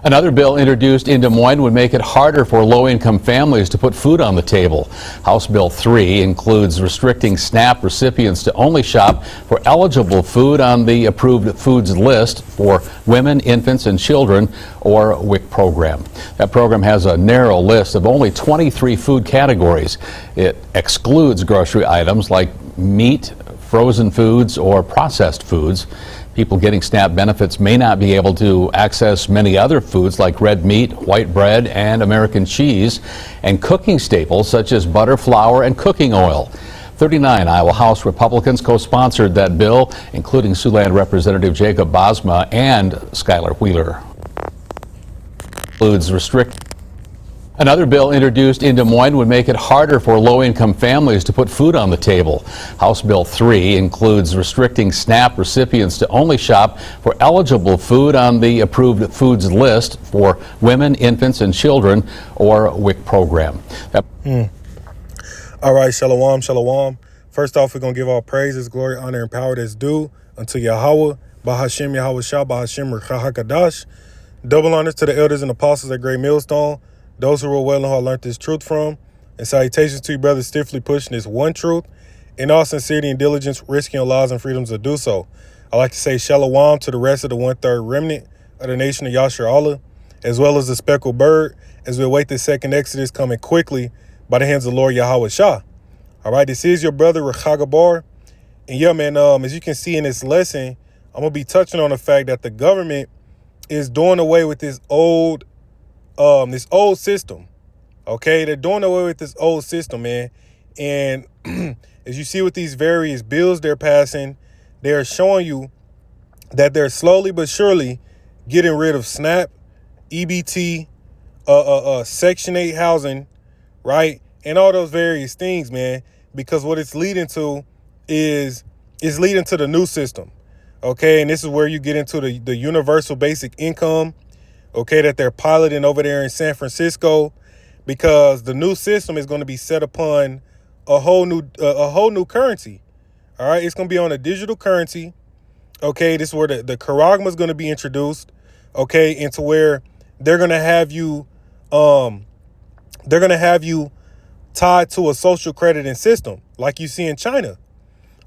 Another bill introduced in Des Moines would make it harder for low-income families to put food on the table. House Bill 3 includes restricting SNAP recipients to only shop for eligible food on the approved foods list for women, infants, and children, or WIC program. That program has a narrow list of only 23 food categories. It excludes grocery items like meat, frozen foods, or processed foods. People getting SNAP benefits may not be able to access many other foods like red meat, white bread, and American cheese, and cooking staples such as butter, flour, and cooking oil. 39 Iowa House Republicans co-sponsored that bill, including Siouxland Representative Jacob Bosma and Skylar Wheeler. Includes Another bill introduced in Des Moines would make it harder for low-income families to put food on the table. House Bill 3 includes restricting SNAP recipients to only shop for eligible food on the approved foods list for women, infants, and children, or WIC program. All right, shalom, shalom. First off, we're going to give all praises, glory, honor, and power that's due unto Yahweh, Bahashem Yahweh Shah, Bahashem Rekha. Double honors to the elders and apostles at Great Millstone, those who were well and who I learned this truth from, and salutations to you brothers stiffly pushing this one truth, in all sincerity and diligence, risking your lives and freedoms to do so. I like to say shalom to the rest of the 1/3 remnant of the nation of Yashar Allah, as well as the speckled bird, as we await the second Exodus coming quickly by the hands of the Lord Yahweh Shah. All right, this is your brother Rechagabar, and yeah, man, as you can see in this lesson, I'm gonna be touching on the fact that the government is doing away with this old system. Okay, they're doing away with this old system, man. And as you see with these various bills they're passing, they are showing you that they're slowly but surely getting rid of SNAP, EBT, Section 8 housing, right, and all those various things, man. Because what it's leading to is leading to the new system. Okay, and this is where you get into the universal basic income. Okay, that they're piloting over there in San Francisco, because the new system is going to be set upon a whole new currency. All right, it's going to be on a digital currency. Okay, this is where the charagma is going to be introduced. Okay, into where they're going to have you tied to a social crediting system like you see in China.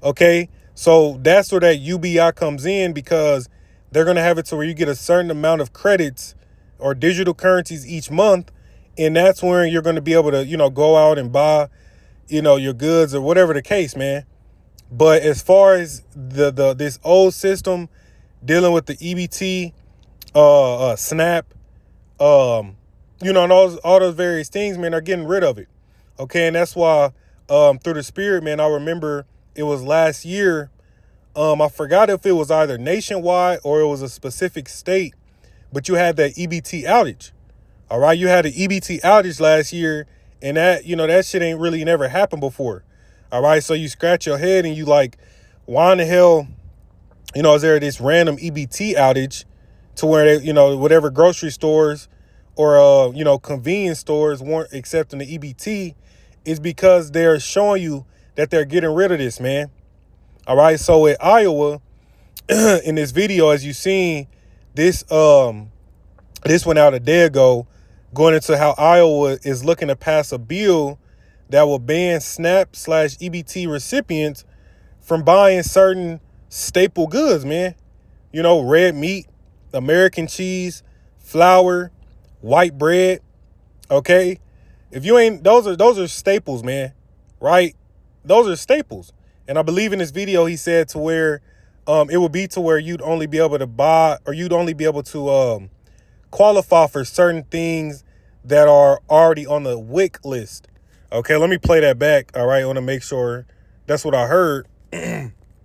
Okay, so that's where that UBI comes in, because they're going to have it to where you get a certain amount of credits or digital currencies each month. And that's where you're going to be able to, go out and buy, your goods or whatever the case, man. But as far as this old system dealing with the EBT, SNAP, and all those various things, man, are getting rid of it. Okay. And that's why, through the spirit, man, I remember it was last year. I forgot if it was either nationwide or it was a specific state, but you had that EBT outage. All right. You had an EBT outage last year, and that shit ain't really never happened before. All right. So you scratch your head and you like, why in the hell, is there this random EBT outage to where they, whatever grocery stores or, convenience stores weren't accepting the EBT, is because they're showing you that they're getting rid of this, man. All right. So at Iowa, in this video, as you seen, this went out a day ago, going into how Iowa is looking to pass a bill that will ban SNAP/EBT recipients from buying certain staple goods, man. Red meat, American cheese, flour, white bread. Okay. If you ain't, those are staples, man. Right? Those are staples. And I believe in this video, he said to where it would be to where you'd only be able to buy, or you'd only be able to qualify for certain things that are already on the WIC list. Okay, let me play that back. All right, I want to make sure that's what I heard.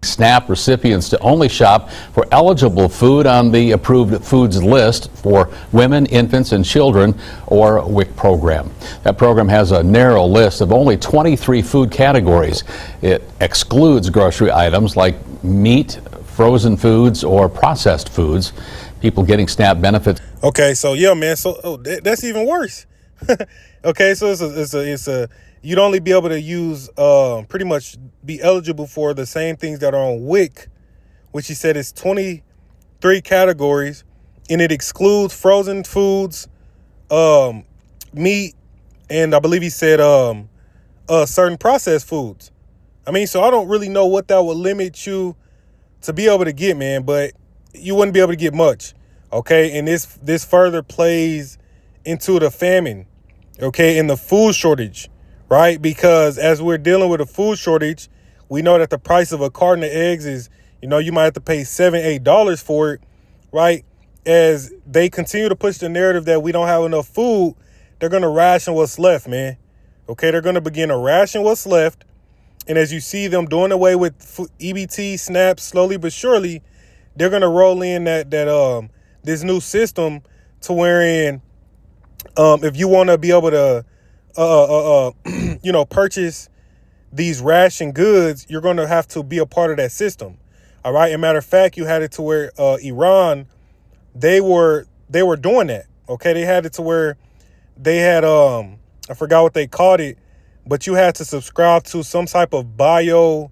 SNAP recipients to only shop for eligible food on the approved foods list for women, infants, and children, or WIC program. That program has a narrow list of only 23 food categories. It excludes grocery items like meat, frozen foods, or processed foods. People getting SNAP benefits. Okay, so yeah, man. So that's even worse. Okay, so it's a you'd only be able to use pretty much be eligible for the same things that are on WIC, which he said is 23 categories. and it excludes frozen foods, meat, and I believe he said certain processed foods. I mean, so I don't really know what that would limit you to be able to get, man, but you wouldn't be able to get much. Okay, and this further plays into the famine, okay, and the food shortage, right? Because as we're dealing with a food shortage, we know that the price of a carton of eggs is, you might have to pay $7-8 for it, right? As they continue to push the narrative that we don't have enough food, they're going to ration what's left, man. Okay, they're going to begin to ration what's left. And as you see them doing away with EBT, SNAP, slowly but surely, they're going to roll in that this new system to wherein if you want to be able to purchase these ration goods, you're going to have to be a part of that system. All right. As a matter of fact, you had it to where Iran, they were doing that. Okay. They had it to where they had I forgot what they called it, but you had to subscribe to some type of biometric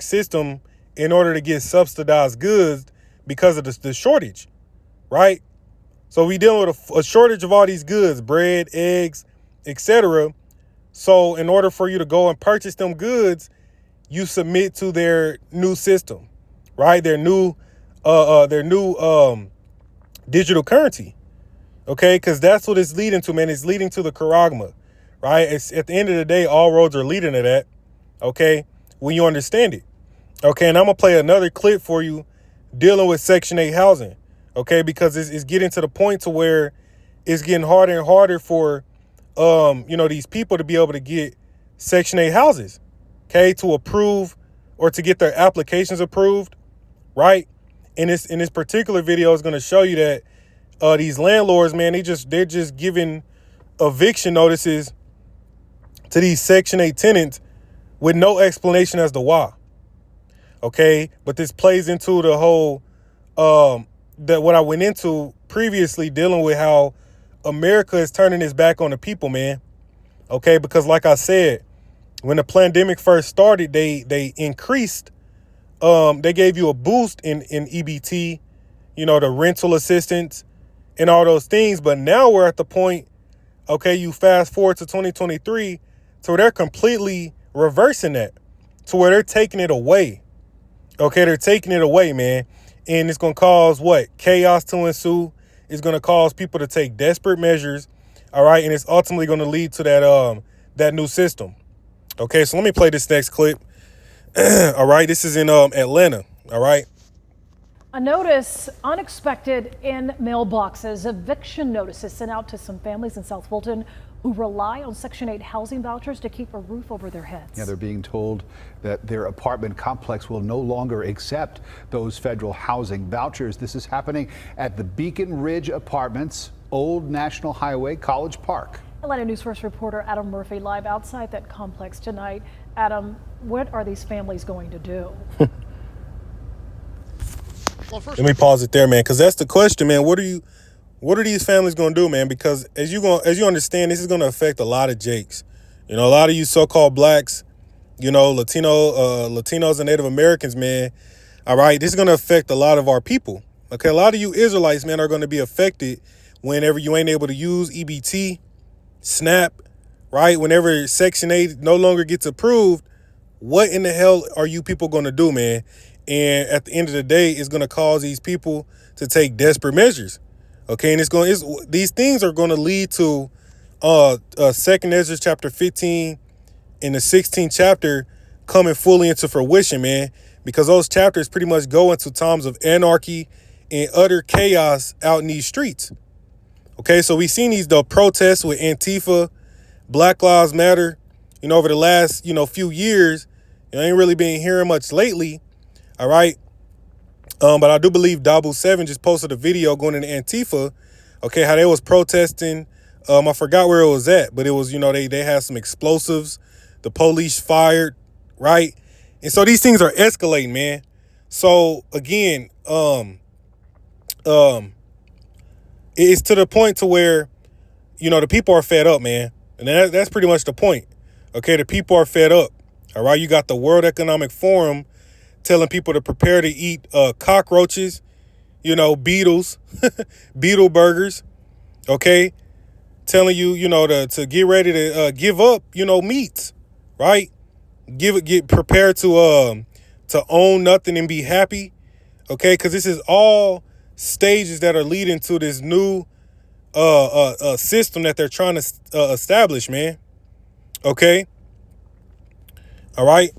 system in order to get subsidized goods because of the shortage, right? So we dealing with a shortage of all these goods, bread, eggs, etc. So in order for you to go and purchase them goods, you submit to their new system, right? Their new digital currency, okay? Because that's what it's leading to, man. It's leading to the charagma, right? It's, at the end of the day, all roads are leading to that, okay? When you understand it, okay? And I'm gonna play another clip for you dealing with Section 8 housing, okay? Because it's getting to the point to where it's getting harder and harder for these people to be able to get Section 8 houses, okay, to approve or to get their applications approved, right? In this particular video is going to show you that these landlords, man, they're just giving eviction notices to these Section 8 tenants with no explanation as to why. Okay, but this plays into the whole that what I went into previously, dealing with how America is turning its back on the people, man. Okay, because like I said, when the pandemic first started, they increased, they gave you a boost in EBT, the rental assistance and all those things. But now we're at the point, okay, you fast forward to 2023, to where they're completely reversing that, to where they're taking it away. Okay, they're taking it away, man. And it's going to cause what? Chaos to ensue. It's going to cause people to take desperate measures. All right. And it's ultimately going to lead to that new system. Okay, so let me play this next clip. All right. This is in Atlanta. All right. A notice unexpected in mailboxes. Eviction notices sent out to some families in South Fulton who rely on Section 8 housing vouchers to keep a roof over their heads. Yeah, they're being told that their apartment complex will no longer accept those federal housing vouchers. This is happening at the Beacon Ridge Apartments, Old National Highway, College Park. Atlanta News First reporter Adam Murphy live outside that complex tonight. Adam, what are these families going to do? Let me pause it there, man, because that's the question, man. What are these families going to do, man? Because as you understand, this is going to affect a lot of Jakes. A lot of you so-called blacks, Latinos and Native Americans, man. All right, this is going to affect a lot of our people. Okay, a lot of you Israelites, man, are going to be affected whenever you ain't able to use EBT, SNAP, right? Whenever Section 8 no longer gets approved, what in the hell are you people going to do, man? And at the end of the day, it's going to cause these people to take desperate measures. Okay, and these things are going to lead to 2nd Ezra chapter 15 and the 16th chapter coming fully into fruition, man, because those chapters pretty much go into times of anarchy and utter chaos out in these streets. Okay, so we've seen the protests with Antifa, Black Lives Matter, over the last, few years. I ain't really been hearing much lately. All right. But I do believe Dabu 7 just posted a video going into Antifa. Okay, how they was protesting. I forgot where it was at, but it was, they had some explosives. The police fired, right? And so these things are escalating, man. So again, it's to the point to where, the people are fed up, man. And that's pretty much the point. Okay, the people are fed up. All right, you got the World Economic Forum telling people to prepare to eat cockroaches, Beetles, Beetle burgers, okay? Telling you, to get ready to give up, meats, right? Get prepared to own nothing and be happy, okay? Because this is all stages that are leading to this new system that they're trying to establish, man. Okay, all right.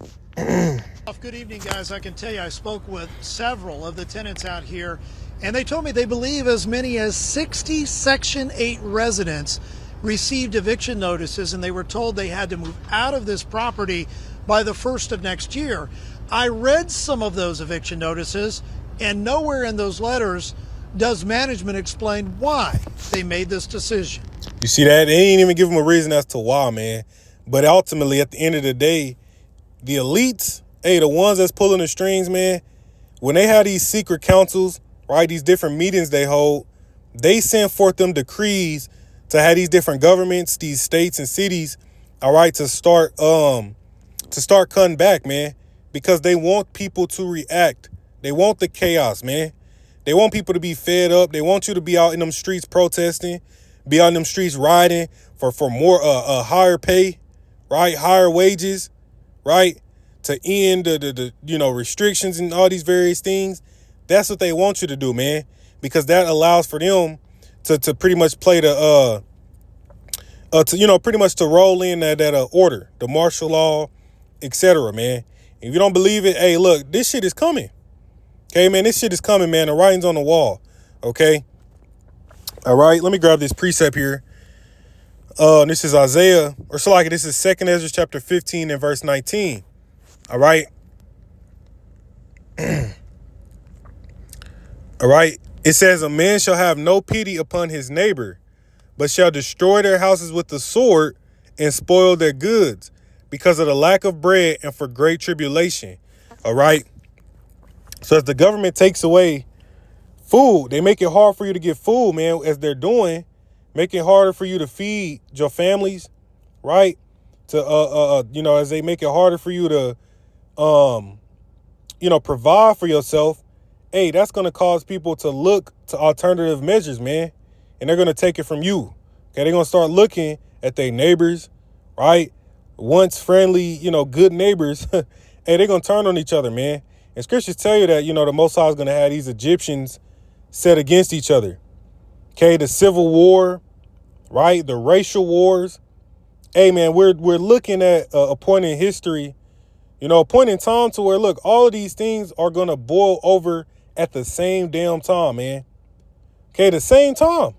Good evening, guys. I can tell you I spoke with several of the tenants out here, and they told me they believe as many as 60 Section 8 residents received eviction notices, and they were told they had to move out of this property by the 1st of next year. I read some of those eviction notices, and nowhere in those letters does management explain why they made this decision. You see that? They ain't even give them a reason as to why, man. But ultimately, at the end of the day, the elites, hey, the ones that's pulling the strings, man, when they have these secret councils, right, these different meetings they hold, they send forth them decrees to have these different governments, these states and cities, all right, to start cutting back, man, because they want people to react. They want the chaos, man. They want people to be fed up. They want you to be out in them streets protesting, be out in them streets riding for more higher pay, right, higher wages, right, to end the restrictions and all these various things. That's what they want you to do, man, because that allows for them to pretty much play the pretty much to roll in that order, the martial law, etc., man. If you don't believe it, hey, look, this shit is coming. Okay, man, this shit is coming, man. The writing's on the wall. Okay. All right, let me grab this precept here. This is Isaiah, or so like this is 2nd Ezra chapter 15 and verse 19. All right. All right. It says, a man shall have no pity upon his neighbor, but shall destroy their houses with the sword and spoil their goods because of the lack of bread and for great tribulation. All right. So as the government takes away food, they make it hard for you to get food, man, as they're doing, make it harder for you to feed your families, right? To, as they make it harder for you to, provide for yourself. Hey, that's going to cause people to look to alternative measures, man. And they're going to take it from you. Okay, they're going to start looking at their neighbors, right? Once friendly, good neighbors. Hey, they're going to turn on each other, man. And scriptures tell you that, the Most High is going to have these Egyptians set against each other. Okay, the civil war, right? The racial wars. Hey, man, we're looking at a point in history, a point in time to where, look, all of these things are going to boil over at the same damn time, man. Okay, the same time,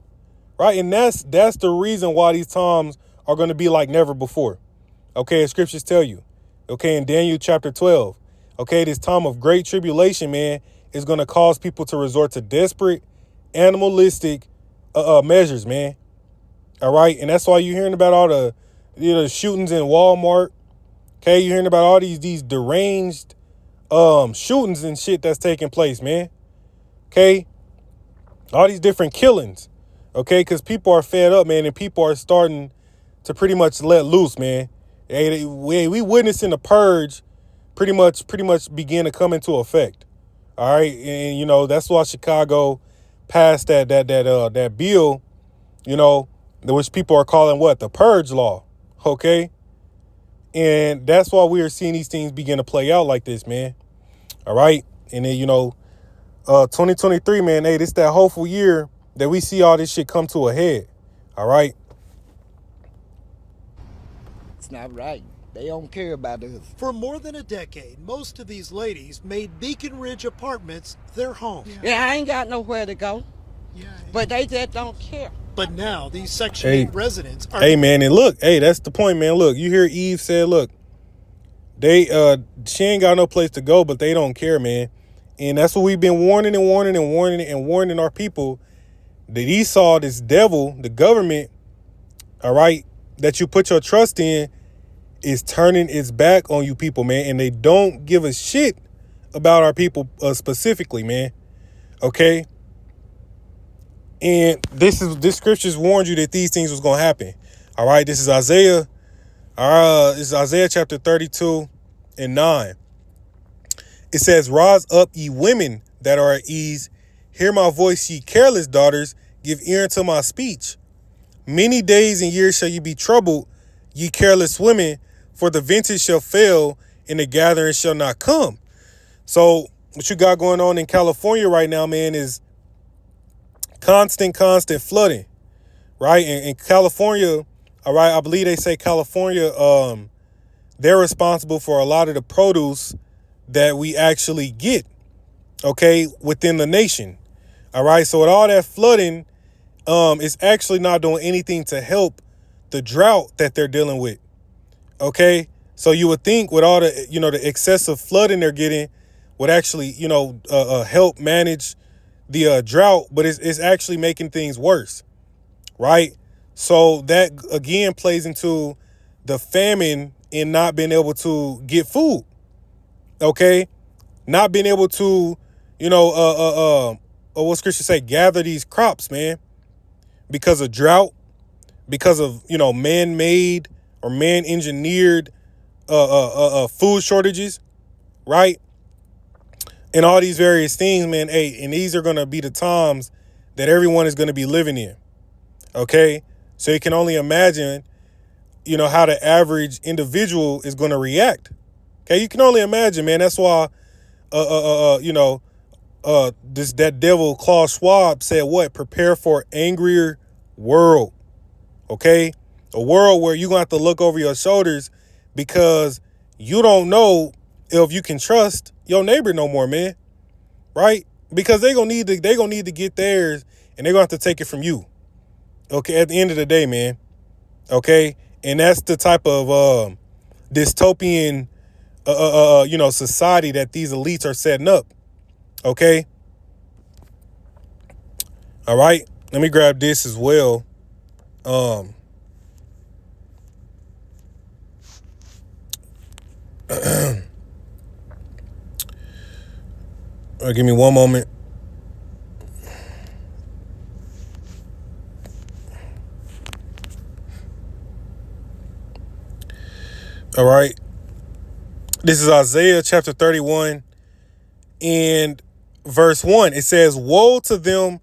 right? And that's the reason why these times are going to be like never before. Okay, as scriptures tell you. Okay, in Daniel chapter 12. Okay, this time of great tribulation, man, is going to cause people to resort to desperate, animalistic measures, man. All right, and that's why you're hearing about all the shootings in Walmart. Okay, you're hearing about all these deranged shootings and shit that's taking place, man. Okay, all these different killings. Okay, because people are fed up, man, and people are starting to pretty much let loose, man. Hey, we witnessing the purge pretty much begin to come into effect. All right, and that's why Chicago passed that bill, which people are calling what, the purge law. Okay, and that's why we are seeing these things begin to play out like this, man. All right, and then 2023, man. Hey, this that hopeful year that we see all this shit come to a head. All right. It's not right. They don't care about us. For more than a decade, most of these ladies made Beacon Ridge Apartments their home. Yeah, I ain't got nowhere to go. Yeah. But they just don't care. But now these Section 8 residents are... Hey, man, and look, hey, that's the point, man. Look, you hear Eve said, look, she ain't got no place to go, but they don't care, man. And that's what we've been warning our people, that Esau, this devil, the government, all right, that you put your trust in, is turning its back on you people, man. And they don't give a shit about our people specifically, man. Okay? And this scriptures warned you that these things was going to happen. All right? This is Isaiah. This is Isaiah chapter 32 and 9. It says, rise up, ye women that are at ease. Hear my voice, ye careless daughters, give ear unto my speech. Many days and years shall ye be troubled, ye careless women, for the vintage shall fail, and the gathering shall not come. So what you got going on in California right now, man, is constant flooding, right? And in California, all right, I believe they say California, they're responsible for a lot of the produce that we actually get, okay, within the nation. All right, so with all that flooding, it's actually not doing anything to help the drought that they're dealing with. Okay, so you would think with all the, the excessive flooding they're getting would actually, help manage the drought, but it's actually making things worse, right? So that again plays into the famine and not being able to get food. Okay, not being able to, what scripture say, gather these crops, man, because of drought, because of, man-made or man-engineered food shortages, right? And all these various things, man. Hey, and these are going to be the times that everyone is going to be living in. Okay, so you can only imagine, how the average individual is going to react. Okay, you can only imagine, man. That's why, that devil Klaus Schwab said what? Prepare for an angrier world. Okay, a world where you're gonna have to look over your shoulders because you don't know if you can trust your neighbor no more, man. Right? Because they're gonna need to get theirs, and they're gonna have to take it from you. Okay, at the end of the day, man. Okay, and that's the type of dystopian society that these elites are setting up. Okay. All right. Let me grab this as well. Give me one moment. All right. This is Isaiah chapter 31 and verse 1. It says, woe to them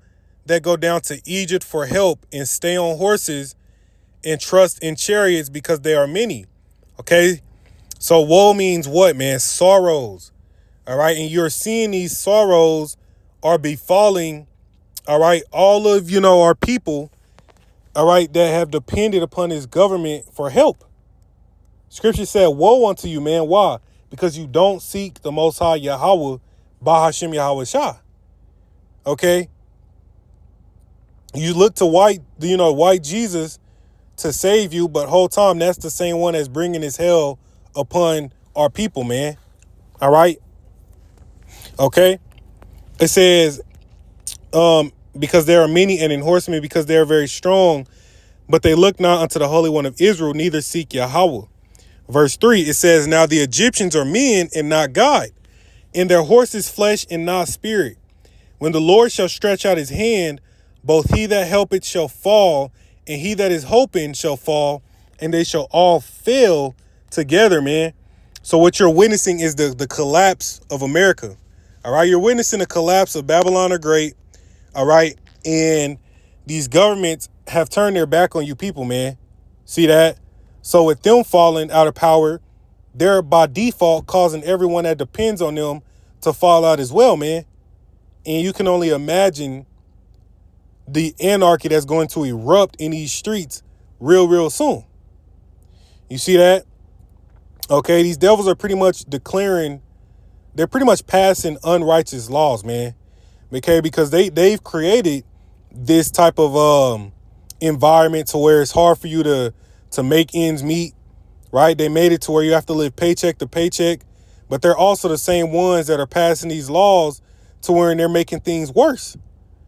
that go down to Egypt for help and stay on horses and trust in chariots because they are many. Okay. So woe means what, man? Sorrows. All right. And you're seeing these sorrows are befalling, all right, all of, our people, all right, that have depended upon this government for help. Scripture said, woe unto you, man. Why? Because you don't seek the Most High Yahweh, Bahashem Yahweh Shah. Okay. You look to white Jesus to save you, but whole time that's the same one that's bringing his hell upon our people, man. All right. Okay. It says, because there are many, and in horsemen because they are very strong, but they look not unto the Holy One of Israel, neither seek Yahweh. Verse 3, it says, now the Egyptians are men and not God, and their horses flesh and not spirit. When the Lord shall stretch out his hand, both he that helpeth shall fall, and he that is hoping shall fall, and they shall all fail together, man. So what you're witnessing is the collapse of America. All right, you're witnessing the collapse of Babylon the Great. All right, and these governments have turned their back on you people, man. See that? So with them falling out of power, they're by default causing everyone that depends on them to fall out as well, man. And you can only imagine the anarchy that's going to erupt in these streets real soon. You see that? Okay, these devils are pretty much they're pretty much passing unrighteous laws, man. Okay, because they've created this type of environment to where it's hard for you to make ends meet, right? They made it to where you have to live paycheck to paycheck, but they're also the same ones that are passing these laws to where they're making things worse.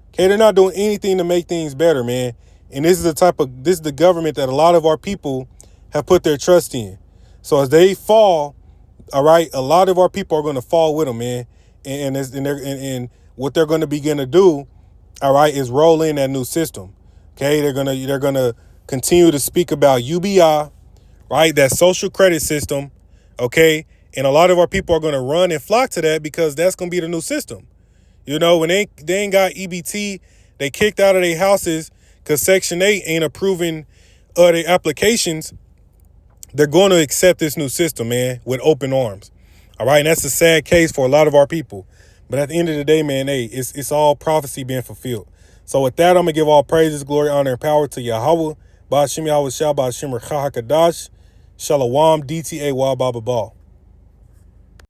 Okay, they're not doing anything to make things better, man. And this is the government that a lot of our people have put their trust in. So as they fall, all right, a lot of our people are going to fall with them, man. And what they're going to begin to do, all right, is roll in that new system. Okay, they're gonna continue to speak about UBI, right? That social credit system. Okay, and a lot of our people are going to run and flock to that because that's going to be the new system. You know, when they ain't got EBT, they kicked out of their houses because Section 8 ain't approving their applications. They're going to accept this new system, man, with open arms. All right, and that's a sad case for a lot of our people. But at the end of the day, man, hey, it's all prophecy being fulfilled. So with that, I'm going to give all praises, glory, honor, and power to Yahweh. Ba'ashim Yahweh Shah, Ba'ashim Rechah HaKadash, Shalom, DTA, Wa Baba Ball.